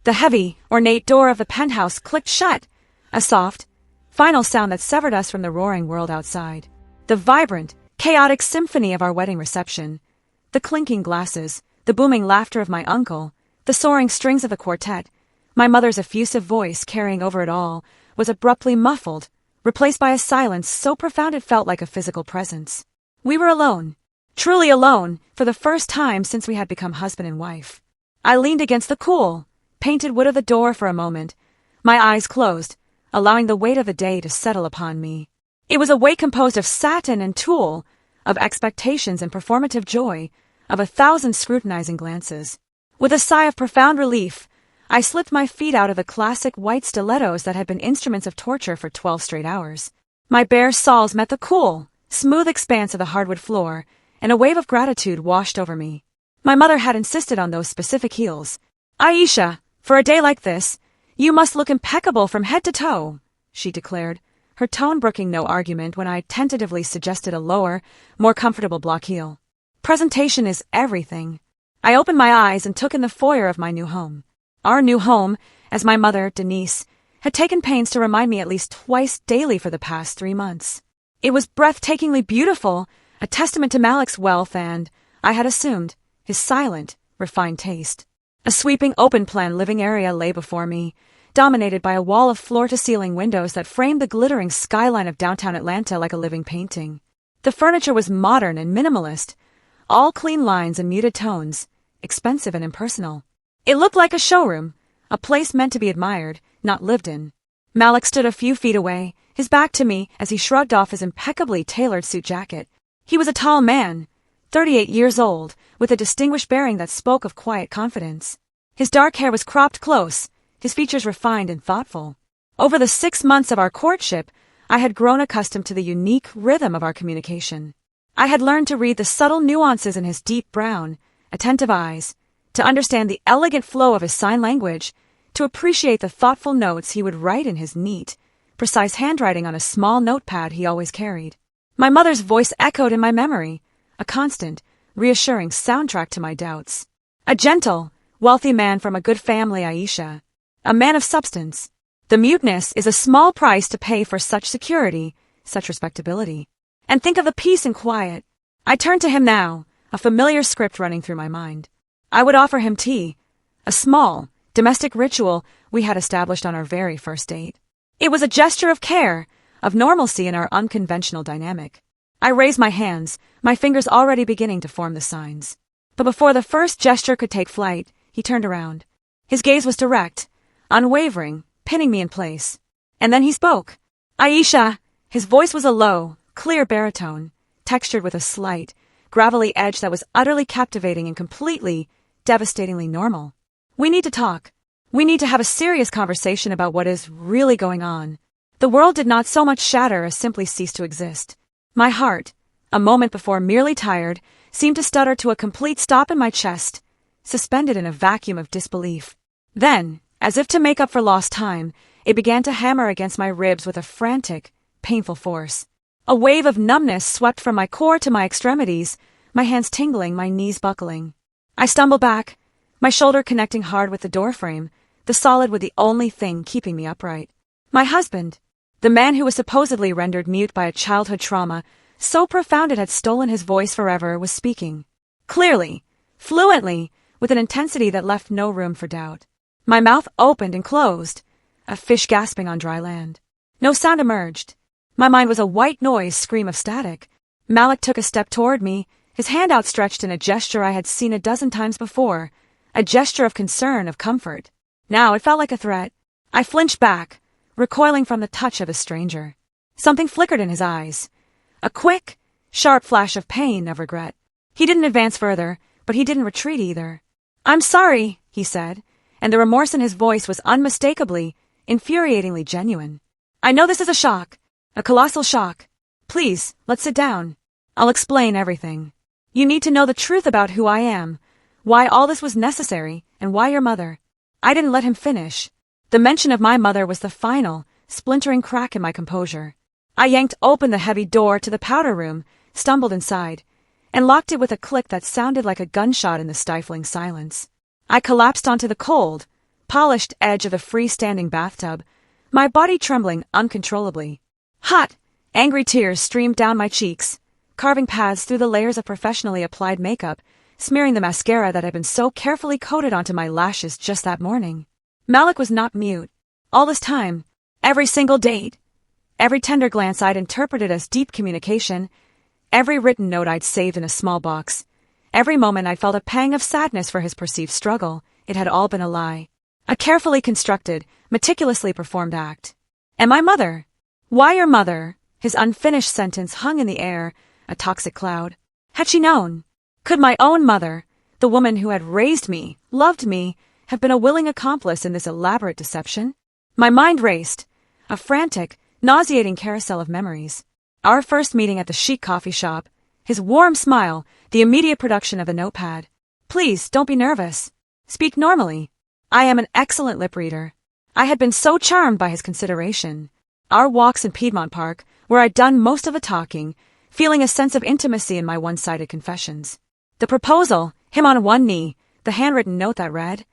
The heavy, ornate door of the penthouse clicked shut, a soft, final sound that severed us from the roaring world outside. The vibrant, chaotic symphony of our wedding reception, the clinking glasses, the booming laughter of my uncle, the soaring strings of the quartet, my mother's effusive voice carrying over it all, was abruptly muffled, replaced by a silence so profound it felt like a physical presence. We were alone, truly alone, for the first time since we had become husband and wife. I leaned against the cool, painted wood of the door for a moment, my eyes closed, allowing the weight of the day to settle upon me. It was a weight composed of satin and tulle, of expectations and performative joy, of 1,000 scrutinizing glances. With a sigh of profound relief, I slipped my feet out of the classic white stilettos that had been instruments of torture for 12 straight hours. My bare soles met the cool, smooth expanse of the hardwood floor, and a wave of gratitude washed over me. My mother had insisted on those specific heels. "Aisha, for a day like this, you must look impeccable from head to toe," she declared, her tone brooking no argument when I tentatively suggested a lower, more comfortable block heel. Presentation is everything. I opened my eyes and took in the foyer of my new home. Our new home, as my mother, Denise, had taken pains to remind me at least twice daily for the past 3 months. It was breathtakingly beautiful, a testament to Malik's wealth and, I had assumed, his silent, refined taste. A sweeping open-plan living area lay before me, dominated by a wall of floor-to-ceiling windows that framed the glittering skyline of downtown Atlanta like a living painting. The furniture was modern and minimalist, all clean lines and muted tones, expensive and impersonal. It looked like a showroom, a place meant to be admired, not lived in. Malik stood a few feet away, his back to me as he shrugged off his impeccably tailored suit jacket. He was a tall man, 38 years old, with a distinguished bearing that spoke of quiet confidence. His dark hair was cropped close, his features refined and thoughtful. Over the 6 months of our courtship, I had grown accustomed to the unique rhythm of our communication. I had learned to read the subtle nuances in his deep brown, attentive eyes, to understand the elegant flow of his sign language, to appreciate the thoughtful notes he would write in his neat, precise handwriting on a small notepad he always carried. My mother's voice echoed in my memory, a constant, reassuring soundtrack to my doubts. A gentle, wealthy man from a good family, Aisha. A man of substance. The muteness is a small price to pay for such security, such respectability. And think of the peace and quiet. I turned to him now, a familiar script running through my mind. I would offer him tea, a small, domestic ritual we had established on our very first date. It was a gesture of care, of normalcy in our unconventional dynamic. I raised my hands, my fingers already beginning to form the signs. But before the first gesture could take flight, he turned around. His gaze was direct, unwavering, pinning me in place. And then he spoke. "Aisha!" His voice was a low, clear baritone, textured with a slight, gravelly edge that was utterly captivating and completely, devastatingly normal. "We need to talk. We need to have a serious conversation about what is really going on." The world did not so much shatter as simply cease to exist. My heart, a moment before merely tired, seemed to stutter to a complete stop in my chest, suspended in a vacuum of disbelief. Then, as if to make up for lost time, it began to hammer against my ribs with a frantic, painful force. A wave of numbness swept from my core to my extremities, my hands tingling, my knees buckling. I stumbled back, my shoulder connecting hard with the doorframe, the solid with the only thing keeping me upright. My husband, the man who was supposedly rendered mute by a childhood trauma, so profound it had stolen his voice forever, was speaking. Clearly, fluently, with an intensity that left no room for doubt. My mouth opened and closed, a fish gasping on dry land. No sound emerged. My mind was a white noise scream of static. Malik took a step toward me, his hand outstretched in a gesture I had seen a dozen times before, a gesture of concern, of comfort. Now it felt like a threat. I flinched back, recoiling from the touch of a stranger. Something flickered in his eyes. A quick, sharp flash of pain, of regret. He didn't advance further, but he didn't retreat either. "I'm sorry," he said, and the remorse in his voice was unmistakably, infuriatingly genuine. "I know this is a shock, a colossal shock. Please, let's sit down. I'll explain everything. You need to know the truth about who I am, why all this was necessary, and why your mother." I didn't let him finish. The mention of my mother was the final, splintering crack in my composure. I yanked open the heavy door to the powder room, stumbled inside, and locked it with a click that sounded like a gunshot in the stifling silence. I collapsed onto the cold, polished edge of the freestanding bathtub, my body trembling uncontrollably. Hot, angry tears streamed down my cheeks, carving paths through the layers of professionally applied makeup, smearing the mascara that had been so carefully coated onto my lashes just that morning. Malik was not mute. All this time, every single date, every tender glance I'd interpreted as deep communication, every written note I'd saved in a small box, every moment I'd felt a pang of sadness for his perceived struggle, it had all been a lie. A carefully constructed, meticulously performed act. And my mother? Why your mother? His unfinished sentence hung in the air, a toxic cloud. Had she known? Could my own mother, the woman who had raised me, loved me, have been a willing accomplice in this elaborate deception? My mind raced, a frantic, nauseating carousel of memories. Our first meeting at the chic coffee shop, his warm smile, the immediate production of the notepad. Please, don't be nervous. Speak normally. I am an excellent lip reader. I had been so charmed by his consideration. Our walks in Piedmont Park, where I'd done most of the talking, feeling a sense of intimacy in my one-sided confessions. The proposal, him on one knee, the handwritten note that read,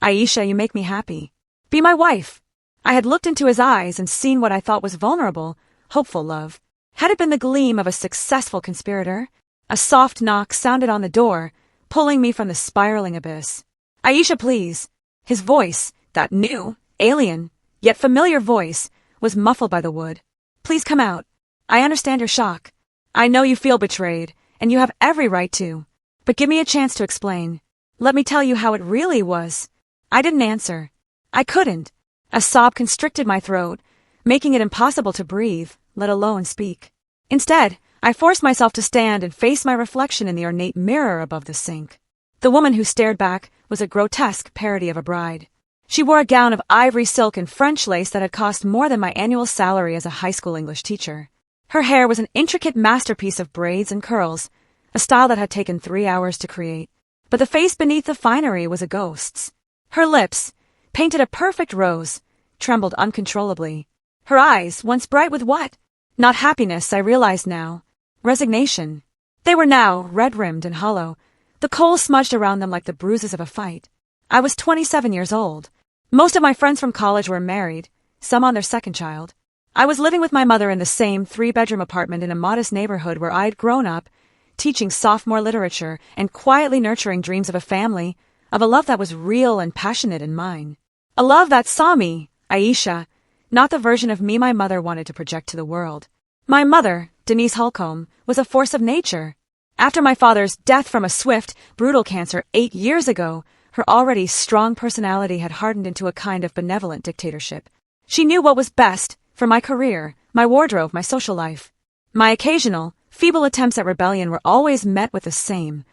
Aisha, you make me happy. Be my wife. I had looked into his eyes and seen what I thought was vulnerable, hopeful love. Had it been the gleam of a successful conspirator? A soft knock sounded on the door, pulling me from the spiraling abyss. Aisha, please. His voice, that new, alien, yet familiar voice, was muffled by the wood. Please come out. I understand your shock. I know you feel betrayed, and you have every right to. But give me a chance to explain. Let me tell you how it really was. I didn't answer. I couldn't. A sob constricted my throat, making it impossible to breathe, let alone speak. Instead, I forced myself to stand and face my reflection in the ornate mirror above the sink. The woman who stared back was a grotesque parody of a bride. She wore a gown of ivory silk and French lace that had cost more than my annual salary as a high school English teacher. Her hair was an intricate masterpiece of braids and curls, a style that had taken 3 hours to create. But the face beneath the finery was a ghost's. Her lips, painted a perfect rose, trembled uncontrollably. Her eyes, once bright with what? Not happiness, I realized now. Resignation. They were now red-rimmed and hollow, the kohl smudged around them like the bruises of a fight. I was 27 years old. Most of my friends from college were married, some on their second child. I was living with my mother in the same 3-bedroom apartment in a modest neighborhood where I'd grown up, teaching sophomore literature and quietly nurturing dreams of a family, of a love that was real and passionate in mine. A love that saw me, Aisha, not the version of me my mother wanted to project to the world. My mother, Denise Holcomb, was a force of nature. After my father's death from a swift, brutal cancer 8 years ago, her already strong personality had hardened into a kind of benevolent dictatorship. She knew what was best for my career, my wardrobe, my social life. My occasional, feeble attempts at rebellion were always met with the same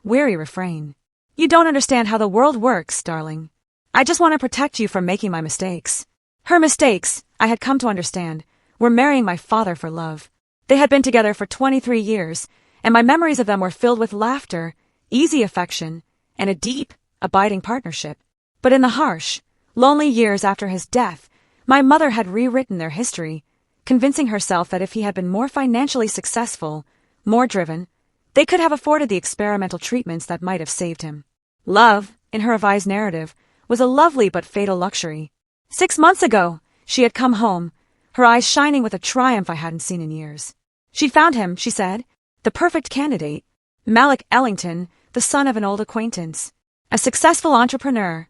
weary refrain. You don't understand how the world works, darling. I just want to protect you from making my mistakes. Her mistakes, I had come to understand, were marrying my father for love. They had been together for 23 years, and my memories of them were filled with laughter, easy affection, and a deep, abiding partnership. But in the harsh, lonely years after his death, my mother had rewritten their history, convincing herself that if he had been more financially successful, more driven, they could have afforded the experimental treatments that might have saved him. Love, in her revised narrative, was a lovely but fatal luxury. 6 months ago, she had come home, her eyes shining with a triumph I hadn't seen in years. She'd found him, she said, the perfect candidate, Malik Ellington, the son of an old acquaintance, a successful entrepreneur,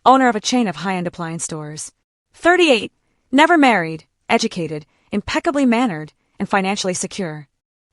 owner of a chain of high-end appliance stores. 38, never married, educated, impeccably mannered, and financially secure.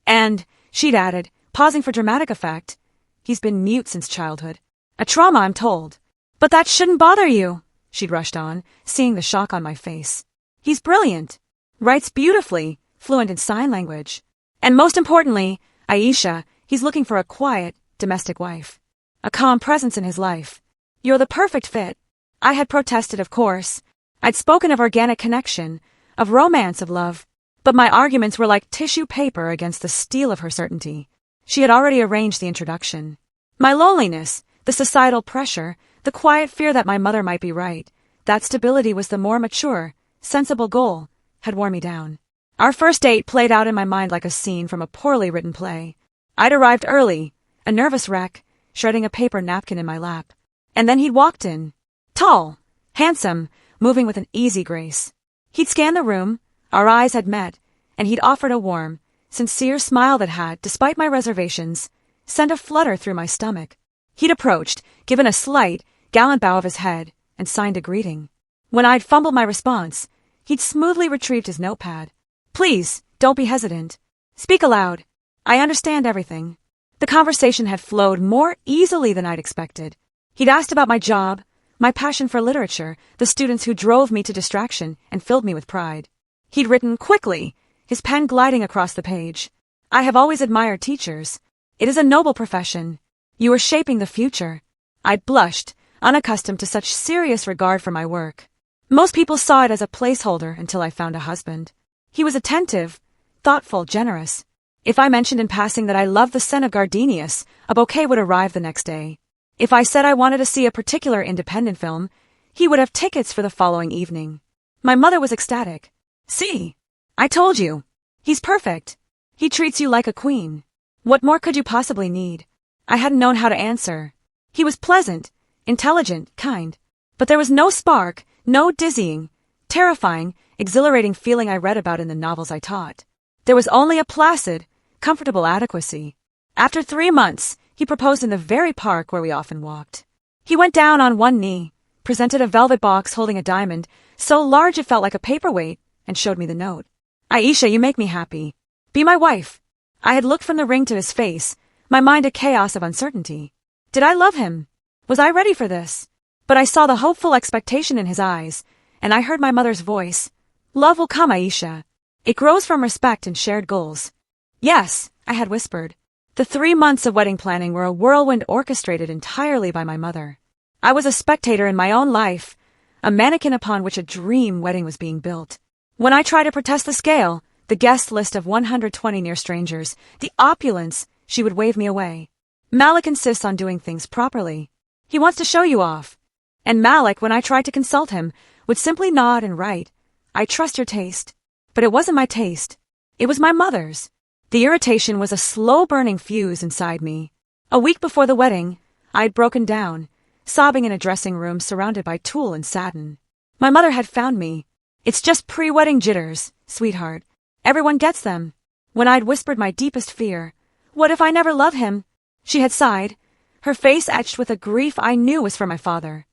And, she'd added, pausing for dramatic effect, he's been mute since childhood. A trauma, I'm told. But that shouldn't bother you, she'd rushed on, seeing the shock on my face. He's brilliant, writes beautifully, fluent in sign language. And most importantly, Aisha, he's looking for a quiet, domestic wife. A calm presence in his life. You're the perfect fit. I had protested, of course. I'd spoken of organic connection, of romance, of love. But my arguments were like tissue paper against the steel of her certainty. She had already arranged the introduction. My loneliness, the societal pressure, the quiet fear that my mother might be right, that stability was the more mature, sensible goal, had worn me down. Our first date played out in my mind like a scene from a poorly written play. I'd arrived early, a nervous wreck, shredding a paper napkin in my lap. And then he'd walked in. Tall, Handsome, moving with an easy grace. He'd scanned the room, our eyes had met, and he'd offered a warm, sincere smile that had, despite my reservations, sent a flutter through my stomach. He'd approached, given a slight, gallant bow of his head, and signed a greeting. When I'd fumbled my response, he'd smoothly retrieved his notepad. Please, don't be hesitant. Speak aloud. I understand everything. The conversation had flowed more easily than I'd expected. He'd asked about my job, my passion for literature, the students who drove me to distraction and filled me with pride. He'd written quickly, his pen gliding across the page. I have always admired teachers. It is a noble profession. You are shaping the future. I blushed, unaccustomed to such serious regard for my work. Most people saw it as a placeholder until I found a husband. He was attentive, thoughtful, generous. If I mentioned in passing that I loved the scent of gardenias, a bouquet would arrive the next day. If I said I wanted to see a particular independent film, he would have tickets for the following evening. My mother was ecstatic. See, I told you. He's perfect. He treats you like a queen. What more could you possibly need? I hadn't known how to answer. He was pleasant, intelligent, kind. But there was no spark, no dizzying, terrifying, exhilarating feeling I read about in the novels I taught. There was only a placid, comfortable adequacy. After 3 months, he proposed in the very park where we often walked. He went down on one knee, presented a velvet box holding a diamond, so large it felt like a paperweight, and showed me the note. Aisha, you make me happy. Be my wife. I had looked from the ring to his face, my mind a chaos of uncertainty. Did I love him? Was I ready for this? But I saw the hopeful expectation in his eyes, and I heard my mother's voice. Love will come, Aisha. It grows from respect and shared goals. Yes, I had whispered. The 3 months of wedding planning were a whirlwind orchestrated entirely by my mother. I was a spectator in my own life, a mannequin upon which a dream wedding was being built. When I tried to protest the scale, the guest list of 120 near strangers, the opulence, she would wave me away. Malik insists on doing things properly. He wants to show you off. And Malik, when I tried to consult him, would simply nod and write, I trust your taste. But it wasn't my taste. It was my mother's. The irritation was a slow-burning fuse inside me. A week before the wedding, I'd broken down, sobbing in a dressing room surrounded by tulle and satin. My mother had found me. It's just pre-wedding jitters, sweetheart. Everyone gets them. When I'd whispered my deepest fear, what if I never love him? She had sighed, her face etched with a grief I knew was for my father.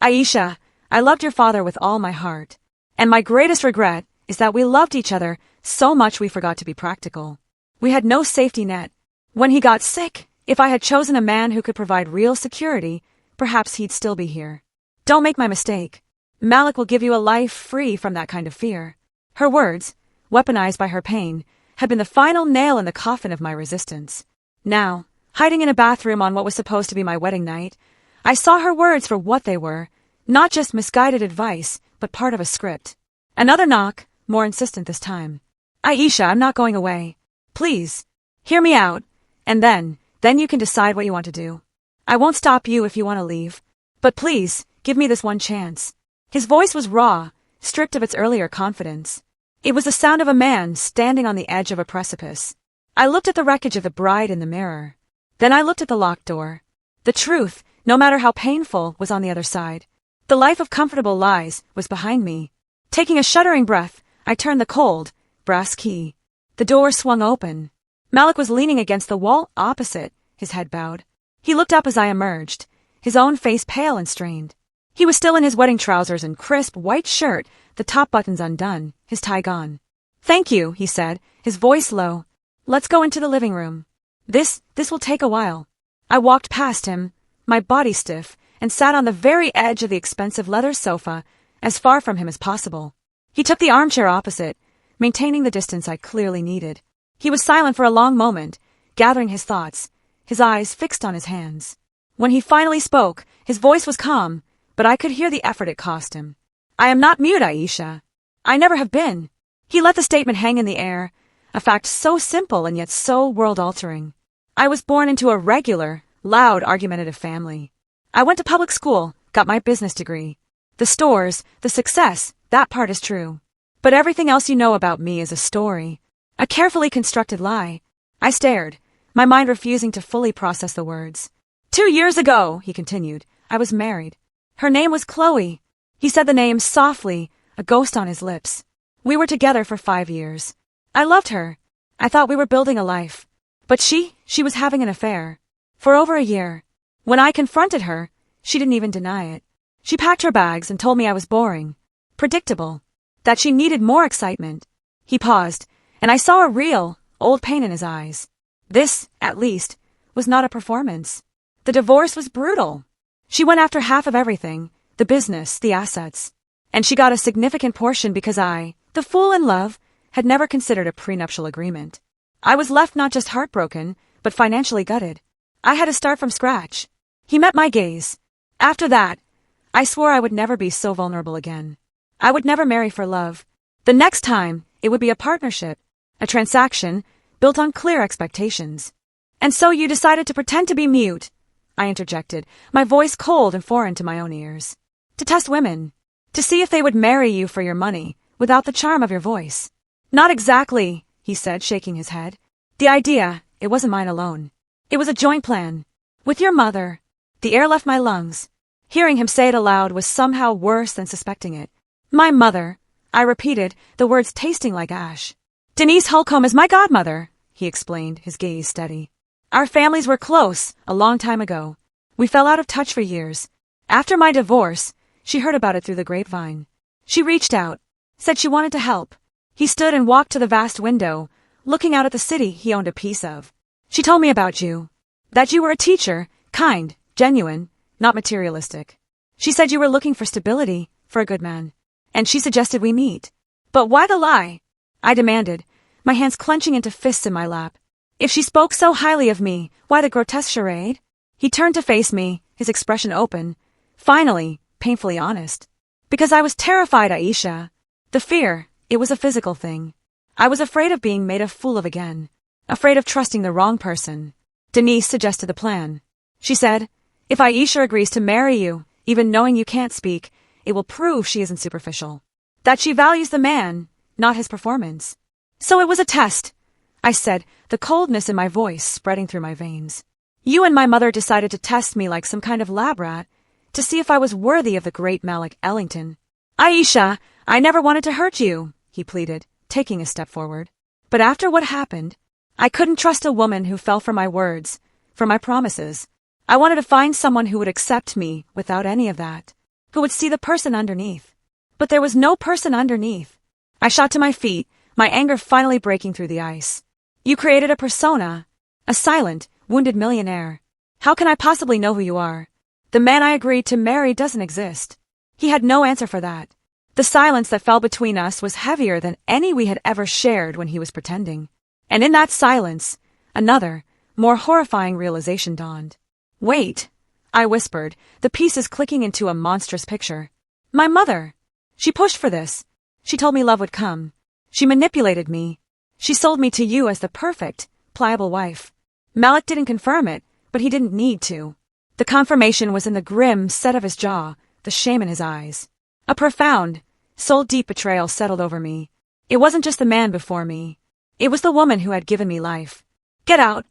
Aisha, I loved your father with all my heart. And my greatest regret is that we loved each other so much we forgot to be practical. We had no safety net. When he got sick, if I had chosen a man who could provide real security, perhaps he'd still be here. Don't make my mistake. Malik will give you a life free from that kind of fear. Her words, weaponized by her pain, had been the final nail in the coffin of my resistance. Now, hiding in a bathroom on what was supposed to be my wedding night, I saw her words for what they were, not just misguided advice, but part of a script. Another knock, more insistent this time. Aisha, I'm not going away. Please, hear me out, and then you can decide what you want to do. I won't stop you if you want to leave. But please, give me this one chance. His voice was raw, stripped of its earlier confidence. It was the sound of a man standing on the edge of a precipice. I looked at the wreckage of the bride in the mirror. Then I looked at the locked door. The truth, no matter how painful, was on the other side. The life of comfortable lies was behind me. Taking a shuddering breath, I turned the cold, brass key. The door swung open. Malik was leaning against the wall opposite, his head bowed. He looked up as I emerged, his own face pale and strained. He was still in his wedding trousers and crisp white shirt, the top buttons undone, his tie gone. Thank you, he said, his voice low. Let's go into the living room. This will take a while. I walked past him, my body stiff, and sat on the very edge of the expensive leather sofa, as far from him as possible. He took the armchair opposite, maintaining the distance I clearly needed. He was silent for a long moment, gathering his thoughts, his eyes fixed on his hands. When he finally spoke, his voice was calm, but I could hear the effort it cost him. I am not mute, Aisha. I never have been. He let the statement hang in the air, a fact so simple and yet so world-altering. I was born into a regular, loud, argumentative family. I went to public school, got my business degree. The stores, the success, that part is true. But everything else you know about me is a story, a carefully constructed lie. I stared, my mind refusing to fully process the words. 2 years ago, he continued, I was married. Her name was Chloe. He said the name softly, a ghost on his lips. We were together for 5 years. I loved her. I thought we were building a life. But she was having an affair. For over a year. When I confronted her, she didn't even deny it. She packed her bags and told me I was boring. Predictable. That she needed more excitement. He paused, and I saw a real, old pain in his eyes. This, at least, was not a performance. The divorce was brutal. She went after half of everything, the business, the assets. And she got a significant portion because I, the fool in love, had never considered a prenuptial agreement. I was left not just heartbroken, but financially gutted. I had to start from scratch. He met my gaze. After that, I swore I would never be so vulnerable again. I would never marry for love. The next time, it would be a partnership, a transaction, built on clear expectations. And so you decided to pretend to be mute, I interjected, my voice cold and foreign to my own ears. To test women. To see if they would marry you for your money, without the charm of your voice. Not exactly, he said, shaking his head. The idea, it wasn't mine alone. It was a joint plan. With your mother. The air left my lungs. Hearing him say it aloud was somehow worse than suspecting it. My mother, I repeated, the words tasting like ash. Denise Holcomb is my godmother, he explained, his gaze steady. Our families were close, a long time ago. We fell out of touch for years. After my divorce, she heard about it through the grapevine. She reached out, said she wanted to help. He stood and walked to the vast window, looking out at the city he owned a piece of. She told me about you. That you were a teacher, kind, genuine, not materialistic. She said you were looking for stability, for a good man. And she suggested we meet. But why the lie? I demanded, my hands clenching into fists in my lap. If she spoke so highly of me, why the grotesque charade? He turned to face me, his expression open. Finally, painfully honest. Because I was terrified, Aisha. The fear, it was a physical thing. I was afraid of being made a fool of again. Afraid of trusting the wrong person. Denise suggested the plan. She said, if Aisha agrees to marry you, even knowing you can't speak, it will prove she isn't superficial. That she values the man, not his performance. So it was a test, I said, the coldness in my voice spreading through my veins. You and my mother decided to test me like some kind of lab rat, to see if I was worthy of the great Malik Ellington. Aisha, I never wanted to hurt you, he pleaded, taking a step forward. But after what happened, I couldn't trust a woman who fell for my words, for my promises. I wanted to find someone who would accept me without any of that, who would see the person underneath. But there was no person underneath. I shot to my feet, my anger finally breaking through the ice. You created a persona, a silent, wounded millionaire. How can I possibly know who you are? The man I agreed to marry doesn't exist. He had no answer for that. The silence that fell between us was heavier than any we had ever shared when he was pretending. And in that silence, another, more horrifying realization dawned. Wait, I whispered, the pieces clicking into a monstrous picture. My mother. She pushed for this. She told me love would come. She manipulated me. She sold me to you as the perfect, pliable wife. Malik didn't confirm it, but he didn't need to. The confirmation was in the grim set of his jaw, the shame in his eyes. A profound, soul-deep betrayal settled over me. It wasn't just the man before me. It was the woman who had given me life. Get out,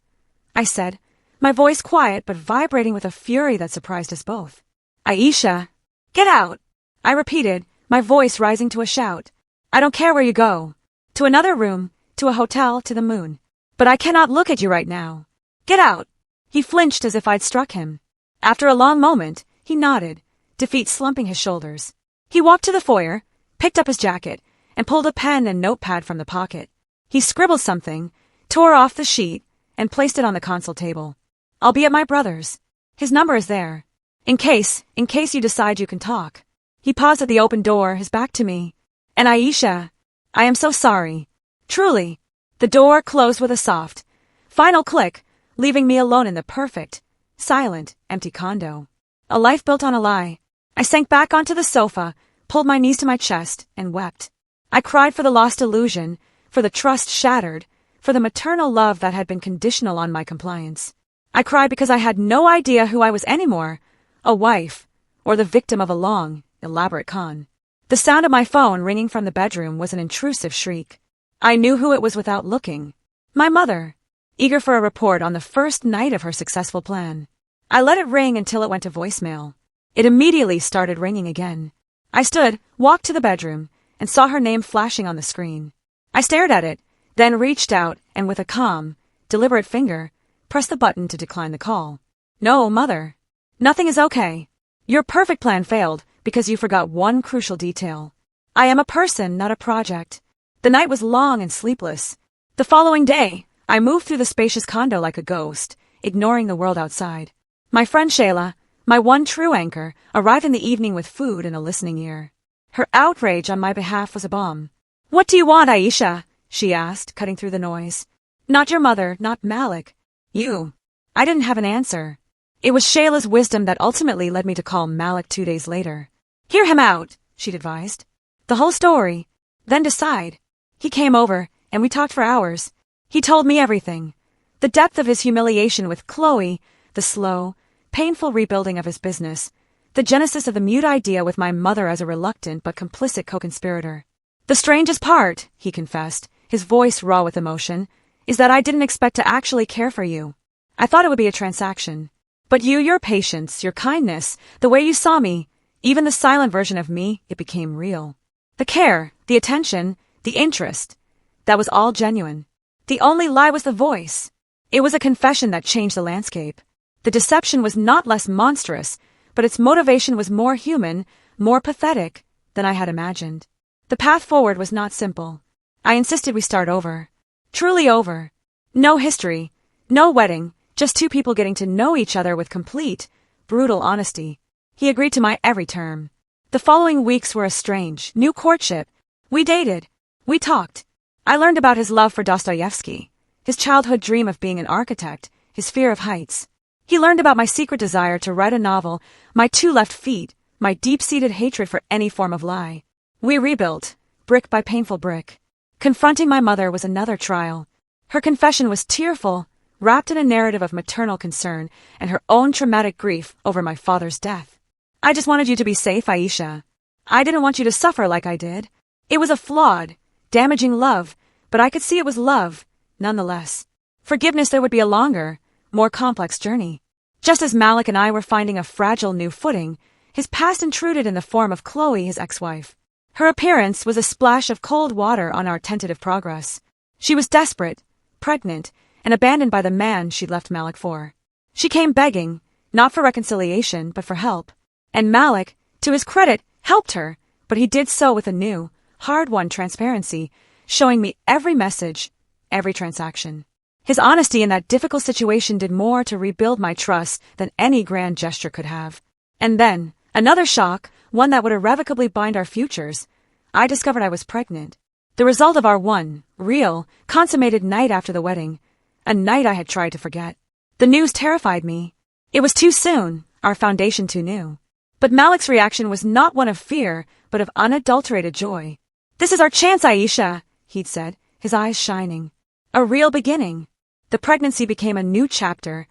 I said, my voice quiet but vibrating with a fury that surprised us both. Aisha, get out, I repeated, my voice rising to a shout. I don't care where you go. To another room, to a hotel, to the moon. But I cannot look at you right now. Get out. He flinched as if I'd struck him. After a long moment, he nodded, defeat slumping his shoulders. He walked to the foyer, picked up his jacket, and pulled a pen and notepad from the pocket. He scribbled something, tore off the sheet, and placed it on the console table. I'll be at my brother's. His number is there. In case you decide you can talk. He paused at the open door, his back to me. And Aisha, I am so sorry. Truly. The door closed with a soft, final click, leaving me alone in the perfect, silent, empty condo. A life built on a lie. I sank back onto the sofa, pulled my knees to my chest, and wept. I cried for the lost illusion, for the trust shattered, for the maternal love that had been conditional on my compliance. I cried because I had no idea who I was anymore, a wife, or the victim of a long, elaborate con. The sound of my phone ringing from the bedroom was an intrusive shriek. I knew who it was without looking. My mother, eager for a report on the first night of her successful plan. I let it ring until it went to voicemail. It immediately started ringing again. I stood, walked to the bedroom, and saw her name flashing on the screen. I stared at it, then reached out and with a calm, deliberate finger, pressed the button to decline the call. No, Mother. Nothing is okay. Your perfect plan failed because you forgot one crucial detail. I am a person, not a project. The night was long and sleepless. The following day, I moved through the spacious condo like a ghost, ignoring the world outside. My friend Shayla, my one true anchor, arrived in the evening with food and a listening ear. Her outrage on my behalf was a bomb. What do you want, Aisha? She asked, cutting through the noise. Not your mother, not Malik. You. I didn't have an answer. It was Shayla's wisdom that ultimately led me to call Malik 2 days later. Hear him out, she'd advised. The whole story. Then decide. He came over, and we talked for hours. He told me everything. The depth of his humiliation with Chloe, the slow, painful rebuilding of his business, the genesis of the mute idea with my mother as a reluctant but complicit co-conspirator. The strangest part, he confessed, his voice raw with emotion, is that I didn't expect to actually care for you. I thought it would be a transaction. But you, your patience, your kindness, the way you saw me, even the silent version of me, it became real. The care, the attention, the interest, that was all genuine. The only lie was the voice. It was a confession that changed the landscape. The deception was not less monstrous, but its motivation was more human, more pathetic than I had imagined. The path forward was not simple. I insisted we start over. Truly over. No history, no wedding, just two people getting to know each other with complete, brutal honesty. He agreed to my every term. The following weeks were a strange, new courtship. We dated. We talked. I learned about his love for Dostoevsky, his childhood dream of being an architect, his fear of heights. He learned about my secret desire to write a novel, my 2 left feet, my deep-seated hatred for any form of lie. We rebuilt, brick by painful brick. Confronting my mother was another trial. Her confession was tearful, wrapped in a narrative of maternal concern and her own traumatic grief over my father's death. I just wanted you to be safe, Aisha. I didn't want you to suffer like I did. It was a flawed, damaging love, but I could see it was love, nonetheless. Forgiveness there would be a longer, more complex journey. Just as Malik and I were finding a fragile new footing, his past intruded in the form of Chloe, his ex-wife. Her appearance was a splash of cold water on our tentative progress. She was desperate, pregnant, and abandoned by the man she'd left Malik for. She came begging, not for reconciliation, but for help. And Malik, to his credit, helped her, but he did so with a new, hard-won transparency, showing me every message, every transaction. His honesty in that difficult situation did more to rebuild my trust than any grand gesture could have. And then, another shock, one that would irrevocably bind our futures. I discovered I was pregnant. The result of our one, real, consummated night after the wedding. A night I had tried to forget. The news terrified me. It was too soon, our foundation too new. But Malik's reaction was not one of fear, but of unadulterated joy. This is our chance, Aisha, he'd said, his eyes shining. A real beginning. The pregnancy became a new chapter,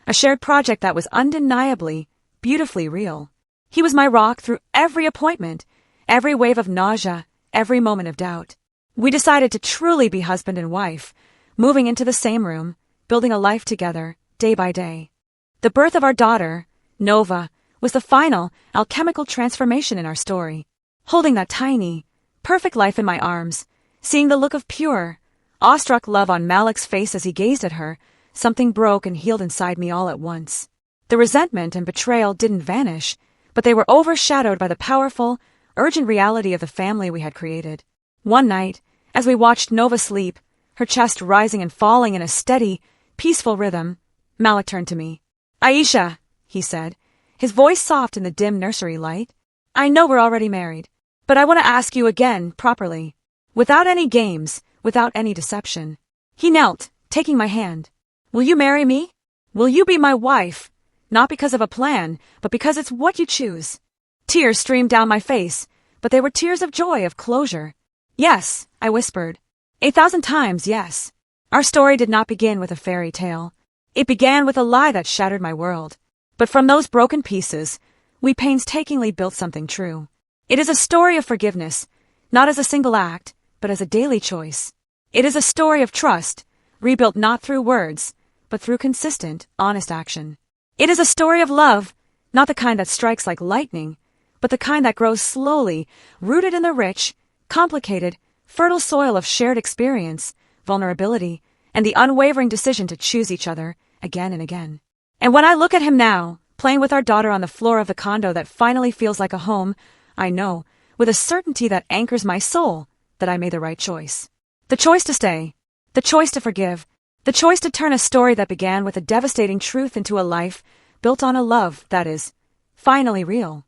a shared project that was undeniably, beautifully real. He was my rock through every appointment, every wave of nausea, every moment of doubt. We decided to truly be husband and wife, moving into the same room, building a life together, day by day. The birth of our daughter, Nova, was the final, alchemical transformation in our story. Holding that tiny, perfect life in my arms, seeing the look of pure, awestruck love on Malik's face as he gazed at her, something broke and healed inside me all at once. The resentment and betrayal didn't vanish, but they were overshadowed by the powerful, urgent reality of the family we had created. One night, as we watched Nova sleep, her chest rising and falling in a steady, peaceful rhythm, Malik turned to me. Aisha, he said, his voice soft in the dim nursery light. I know we're already married, but I want to ask you again, properly. Without any games, without any deception. He knelt, taking my hand. Will you marry me? Will you be my wife? Not because of a plan, but because it's what you choose. Tears streamed down my face, but they were tears of joy, of closure. Yes, I whispered. 1,000 times, yes. Our story did not begin with a fairy tale. It began with a lie that shattered my world. But from those broken pieces, we painstakingly built something true. It is a story of forgiveness, not as a single act, but as a daily choice. It is a story of trust, rebuilt not through words, but through consistent, honest action. It is a story of love, not the kind that strikes like lightning, but the kind that grows slowly, rooted in the rich, complicated, fertile soil of shared experience, vulnerability, and the unwavering decision to choose each other again and again. And when I look at him now, playing with our daughter on the floor of the condo that finally feels like a home, I know, with a certainty that anchors my soul, that I made the right choice. The choice to stay. The choice to forgive. The choice to turn a story that began with a devastating truth into a life built on a love that is finally real.